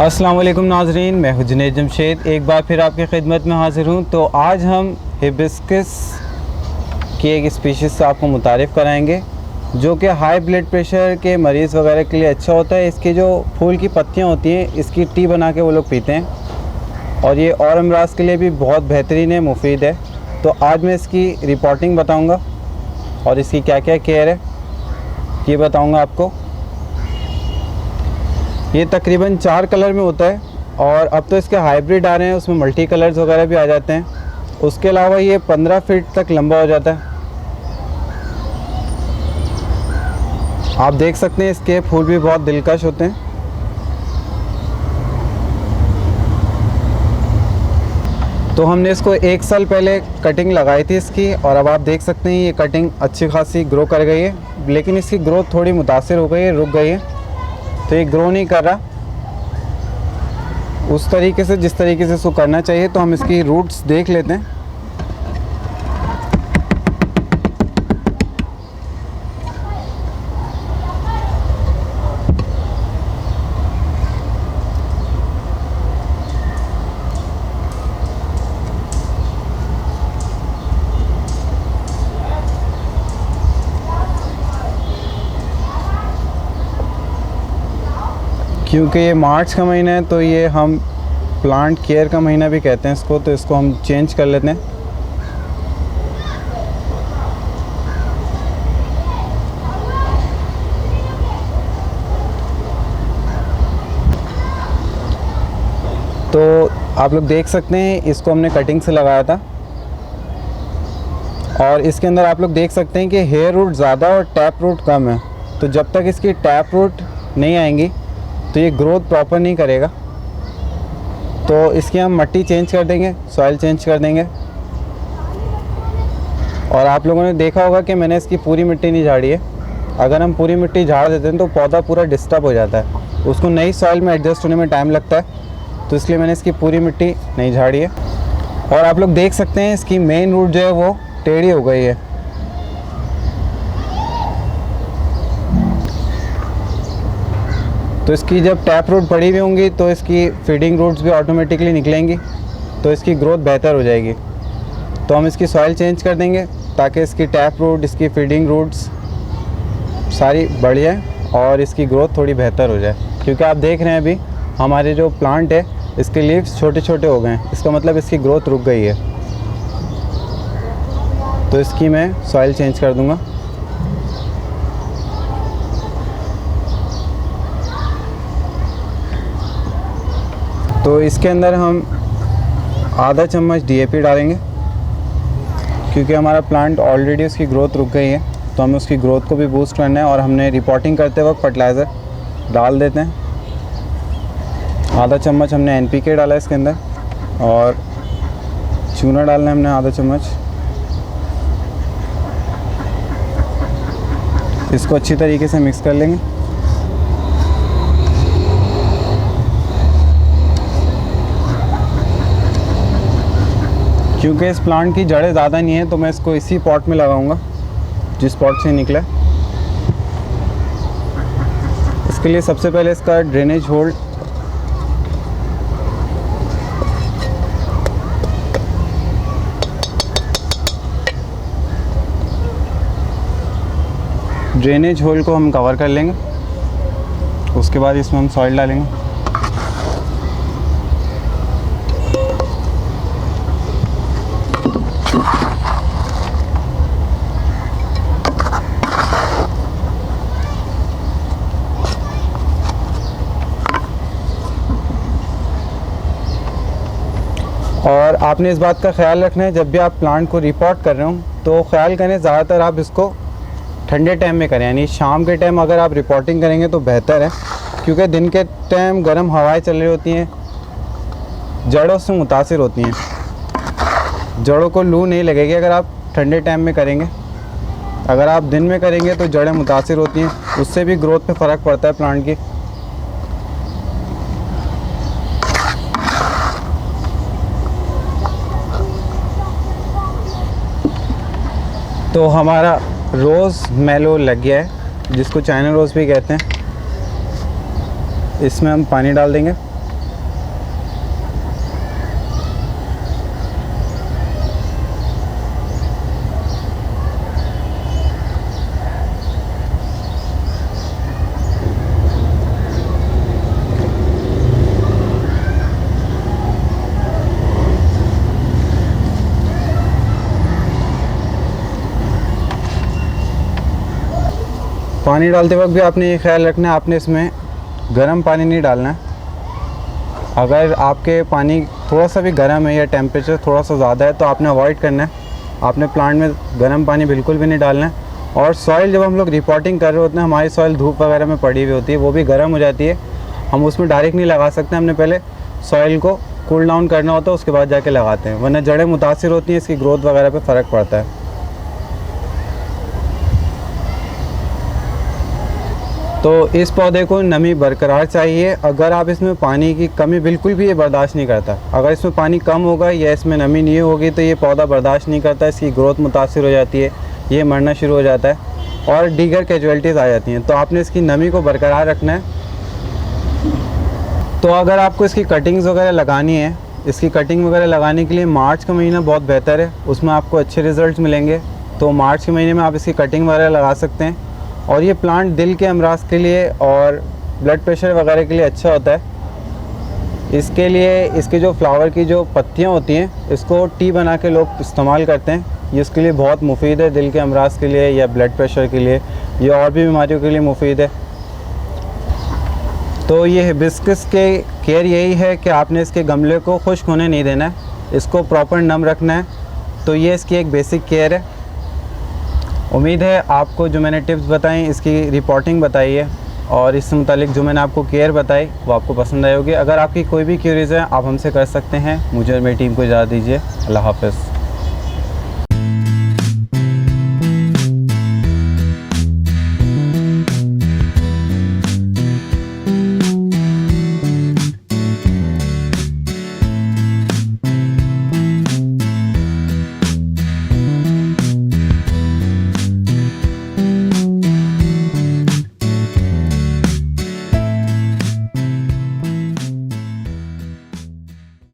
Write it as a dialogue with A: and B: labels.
A: अस्सलाम वालेकुम नाजरीन, मैं हूं जुनैद जमशेद। एक बार फिर आपकी खिदमत में हाज़िर हूं। तो आज हम हिबिस्कस की एक स्पीशीज़ से आपको मुतारिफ़ कराएंगे जो कि हाई ब्लड प्रेशर के मरीज़ वगैरह के लिए अच्छा होता है। इसके जो फूल की पत्तियां होती हैं इसकी टी बना के वो लोग पीते हैं और ये और अमराज के लिए भी बहुत बेहतरीन है, मुफीद है। तो आज मैं इसकी रिपोर्टिंग बताऊँगा और इसकी क्या क्या केयर है ये बताऊँगा आपको। ये तकरीबन 4 कलर में होता है और अब तो इसके हाइब्रिड आ रहे हैं, उसमें मल्टी कलर्स वगैरह भी आ जाते हैं। उसके अलावा ये 15 फीट तक लंबा हो जाता है। आप देख सकते हैं इसके फूल भी बहुत दिलकश होते हैं। तो हमने इसको 1 साल पहले कटिंग लगाई थी इसकी और अब आप देख सकते हैं ये कटिंग अच्छी खासी ग्रो कर गई है, लेकिन इसकी ग्रोथ थोड़ी मुतासिर हो गई है, रुक गई है। तो ये ग्रो नहीं कर रहा उस तरीके से जिस तरीके से इसको करना चाहिए। तो हम इसकी रूट्स देख लेते हैं। क्योंकि ये मार्च का महीना है तो ये हम प्लांट केयर का महीना भी कहते हैं इसको, तो इसको हम चेंज कर लेते हैं। तो आप लोग देख सकते हैं इसको हमने कटिंग से लगाया था और इसके अंदर आप लोग देख सकते हैं कि हेयर रूट ज़्यादा और टैप रूट कम है। तो जब तक इसकी टैप रूट नहीं आएंगी तो ये ग्रोथ प्रॉपर नहीं करेगा। तो इसकी हम मिट्टी चेंज कर देंगे, सॉइल चेंज कर देंगे। और आप लोगों ने देखा होगा कि मैंने इसकी पूरी मिट्टी नहीं झाड़ी है। अगर हम पूरी मिट्टी झाड़ देते हैं तो पौधा पूरा डिस्टर्ब हो जाता है, उसको नई सॉइल में एडजस्ट होने में टाइम लगता है। तो इसलिए मैंने इसकी पूरी मिट्टी नहीं झाड़ी है। और आप लोग देख सकते हैं इसकी मेन रूट जो है वो टेढ़ी हो गई है। तो इसकी जब टैप रूट पड़ी हुई होंगी तो इसकी फीडिंग रूट्स भी ऑटोमेटिकली निकलेंगी, तो इसकी ग्रोथ बेहतर हो जाएगी। तो हम इसकी सॉइल चेंज कर देंगे ताकि इसकी टैप रूट, इसकी फीडिंग रूट्स सारी बढ़ जाए और इसकी ग्रोथ थोड़ी बेहतर हो जाए। क्योंकि आप देख रहे हैं अभी हमारे जो प्लांट है इसके लीव्स छोटे छोटे हो गए हैं, इसका मतलब इसकी ग्रोथ रुक गई है। तो इसकी मैं सॉइल चेंज कर दूँगा। तो इसके अंदर हम आधा चम्मच DAP डालेंगे क्योंकि हमारा प्लांट ऑलरेडी उसकी ग्रोथ रुक गई है, तो हमें उसकी ग्रोथ को भी बूस्ट करना है। और हमने रिपोर्टिंग करते वक्त फर्टिलाइज़र डाल देते हैं। आधा चम्मच हमने NPK डाला है इसके अंदर और चूना डालना है हमने आधा चम्मच। इसको अच्छी तरीके से मिक्स कर लेंगे। क्योंकि इस प्लांट की जड़ें ज़्यादा नहीं है तो मैं इसको इसी पॉट में लगाऊंगा जिस पॉट से निकला। इसके लिए सबसे पहले इसका ड्रेनेज होल को हम कवर कर लेंगे। उसके बाद इसमें हम सॉइल डालेंगे। और आपने इस बात का ख्याल रखना है जब भी आप प्लांट को रिपोर्ट कर रहे हो तो ख्याल करें ज़्यादातर आप इसको ठंडे टाइम में करें, यानी शाम के टाइम अगर आप रिपोर्टिंग करेंगे तो बेहतर है। क्योंकि दिन के टाइम गर्म हवाएं चल रही होती हैं, जड़ों से मुतासिर होती हैं। जड़ों को लू नहीं लगेगी अगर आप ठंडे टाइम में करेंगे। अगर आप दिन में करेंगे तो जड़ें मुतासिर होती हैं, उससे भी ग्रोथ पे फ़र्क पड़ता है प्लांट की। तो हमारा रोज़ मेलो लग गया है, जिसको चाइना रोज़ भी कहते हैं। इसमें हम पानी डाल देंगे पानी डालते वक्त भी आपने ये ख्याल रखना है, आपने इसमें गर्म पानी नहीं डालना है। अगर आपके पानी थोड़ा सा भी गर्म है या टेम्परेचर थोड़ा सा ज़्यादा है तो आपने अवॉइड करना है। आपने प्लांट में गर्म पानी बिल्कुल भी नहीं डालना है। और सॉइल जब हम लोग रिपोर्टिंग कर रहे होते हैं, हमारी सॉइल धूप वगैरह में पड़ी हुई होती है, वो भी गर्म हो जाती है, हम उसमें डायरेक्ट नहीं लगा सकते। हमने पहले सॉइल को कूल डाउन करना होता है, उसके बाद जाके लगाते हैं, वरना जड़ें मुतासिर होती हैं, इसकी ग्रोथ वगैरह पे फ़र्क पड़ता है। तो इस पौधे को नमी बरकरार चाहिए। अगर आप इसमें पानी की कमी बिल्कुल भी ये बर्दाश्त नहीं करता, अगर इसमें पानी कम होगा या इसमें नमी नहीं होगी तो ये पौधा बर्दाश्त नहीं करता, इसकी ग्रोथ मुतासिर हो जाती है, ये मरना शुरू हो जाता है और दीगर कैजुअल्टीज़ आ जाती हैं। तो आपने इसकी नमी को बरकरार रखना है। तो अगर आपको इसकी कटिंग्स वगैरह लगानी है, इसकी कटिंग वगैरह लगाने के लिए मार्च का महीना बहुत बेहतर है, उसमें आपको अच्छे रिज़ल्ट मिलेंगे। तो मार्च के महीने में आप इसकी कटिंग वगैरह लगा सकते हैं। और ये प्लांट दिल के अमराज के लिए और ब्लड प्रेशर वगैरह के लिए अच्छा होता है। इसके लिए इसके जो फ्लावर की जो पत्तियाँ होती हैं, इसको टी बना के लोग इस्तेमाल करते हैं। ये इसके लिए बहुत मुफीद है, दिल के अमराज के लिए या ब्लड प्रेशर के लिए या और भी बीमारियों के लिए मुफीद है। तो ये हिबिस्कस के केयर यही है कि आपने इसके गमले को खुश्क होने नहीं देना है, इसको प्रॉपर नम रखना है। तो ये इसकी एक बेसिक केयर है। उम्मीद है आपको जो मैंने टिप्स बताई, इसकी रिपोर्टिंग बताई है और इससे मुतालिक जो मैंने आपको केयर बताई वो आपको पसंद आई होगी। अगर आपकी कोई भी क्यूरीज़ है आप हमसे कर सकते हैं। मुझे और मेरी टीम को इजाज़त दीजिए। अल्लाह हाफ़िज़।